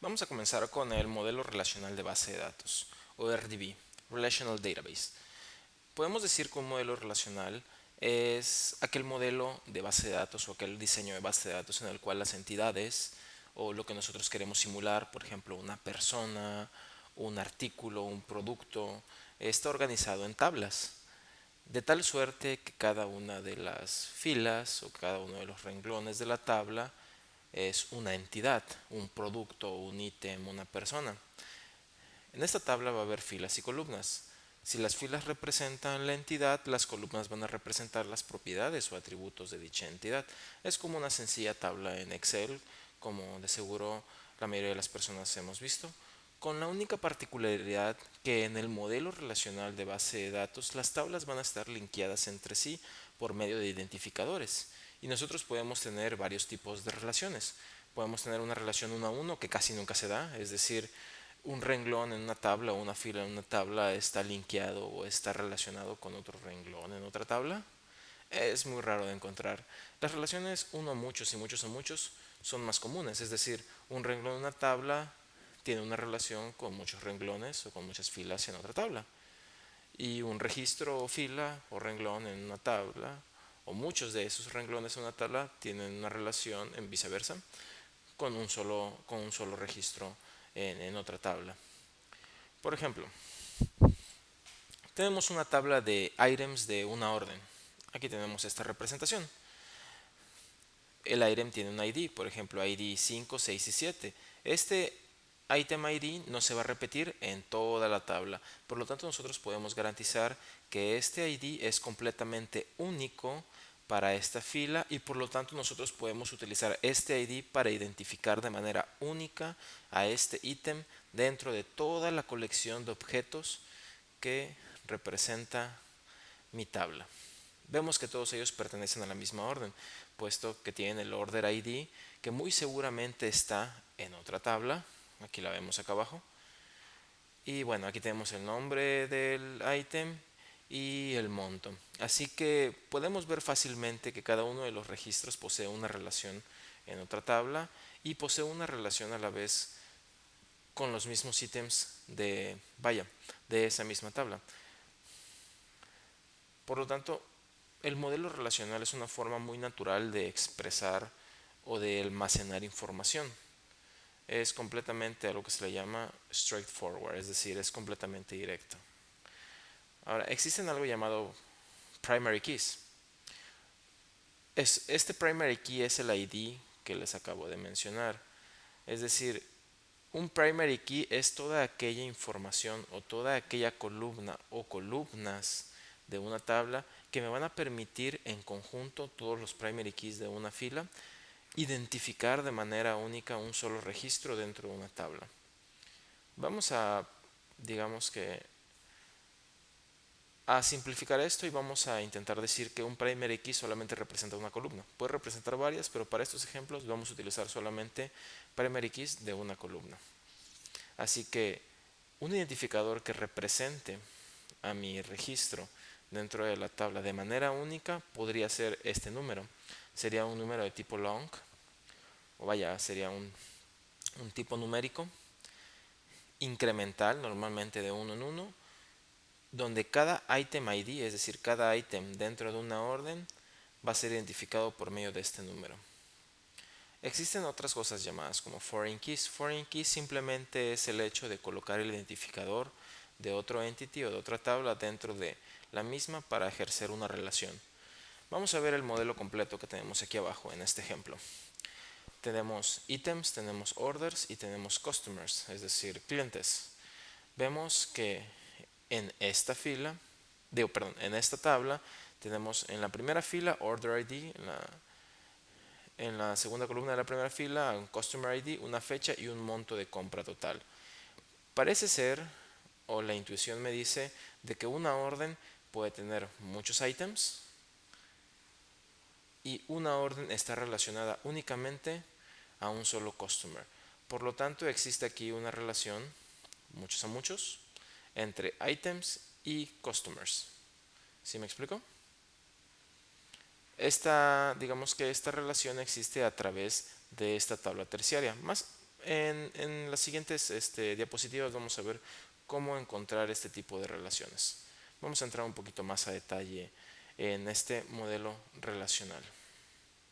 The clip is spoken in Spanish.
Vamos a comenzar con el modelo relacional de base de datos, o RDB, Relational Database. Podemos decir que un modelo relacional es aquel modelo de base de datos o aquel diseño de base de datos en el cual las entidades o lo que nosotros queremos simular, por ejemplo, una persona, un artículo, un producto, está organizado en tablas, de tal suerte que cada una de las filas o cada uno de los renglones de la tabla es una entidad, un producto, un ítem, una persona. En esta tabla va a haber filas y columnas. Si las filas representan la entidad, las columnas van a representar las propiedades o atributos de dicha entidad. Es como una sencilla tabla en Excel, como de seguro la mayoría de las personas hemos visto, con la única particularidad que en el modelo relacional de base de datos las tablas van a estar linkeadas entre sí por medio de identificadores. Y nosotros podemos tener varios tipos de relaciones. Podemos tener una relación uno a uno que casi nunca se da, es decir, un renglón en una tabla o una fila en una tabla está linkeado o está relacionado con otro renglón en otra tabla. Es muy raro de encontrar. Las relaciones uno a muchos y muchos a muchos son más comunes, es decir, un renglón en una tabla tiene una relación con muchos renglones o con muchas filas en otra tabla. Y un registro o fila o renglón en una tabla o muchos de esos renglones en una tabla tienen una relación en viceversa con un solo registro en otra tabla. Por ejemplo, tenemos una tabla de items de una orden. Aquí tenemos esta representación. El item tiene un ID, por ejemplo, ID 5, 6 y 7. Este item ID no se va a repetir en toda la tabla. Por lo tanto, nosotros podemos garantizar que este ID es completamente único para esta fila y por lo tanto nosotros podemos utilizar este ID para identificar de manera única a este ítem dentro de toda la colección de objetos que representa mi tabla. Vemos que todos ellos pertenecen a la misma orden, puesto que tienen el order ID que muy seguramente está en otra tabla. Aquí la vemos acá abajo. Y bueno, aquí tenemos el nombre del ítem y el monto. Así que podemos ver fácilmente que cada uno de los registros posee una relación en otra tabla y posee una relación a la vez con los mismos ítems de esa misma tabla. Por lo tanto, el modelo relacional es una forma muy natural de expresar o de almacenar información. Es completamente a lo que se le llama straightforward, es decir, es completamente directo. Ahora, existen algo llamado primary keys. Este primary key es el ID que les acabo de mencionar. Es decir, un primary key es toda aquella información o toda aquella columna o columnas de una tabla que me van a permitir en conjunto todos los primary keys de una fila identificar de manera única un solo registro dentro de una tabla. Vamos a, digamos que, a simplificar esto y vamos a intentar decir que un primary key solamente representa una columna. Puede representar varias, pero para estos ejemplos vamos a utilizar solamente primary keys de una columna. Así que un identificador que represente a mi registro dentro de la tabla de manera única podría ser este número. Sería un número de tipo long, o vaya, sería un tipo numérico incremental, normalmente de uno en uno, donde cada item ID, es decir, cada item dentro de una orden, va a ser identificado por medio de este número. Existen otras cosas llamadas como foreign keys. Foreign keys simplemente es el hecho de colocar el identificador de otro entity o de otra tabla dentro de la misma para ejercer una relación. Vamos a ver el modelo completo que tenemos aquí abajo en este ejemplo. Tenemos items, tenemos orders y tenemos customers, es decir, clientes. Vemos que en esta fila, en esta tabla tenemos en la primera fila order ID, en la segunda columna de la primera fila un customer ID, una fecha y un monto de compra total. Parece ser, o la intuición me dice, de que una orden puede tener muchos items y una orden está relacionada únicamente a un solo customer. Por lo tanto, existe aquí una relación, muchos a muchos, entre items y customers. ¿Sí me explico? Digamos que esta relación existe a través de esta tabla terciaria. En las siguientes diapositivas vamos a ver cómo encontrar este tipo de relaciones. Vamos a entrar un poquito más a detalle en este modelo relacional.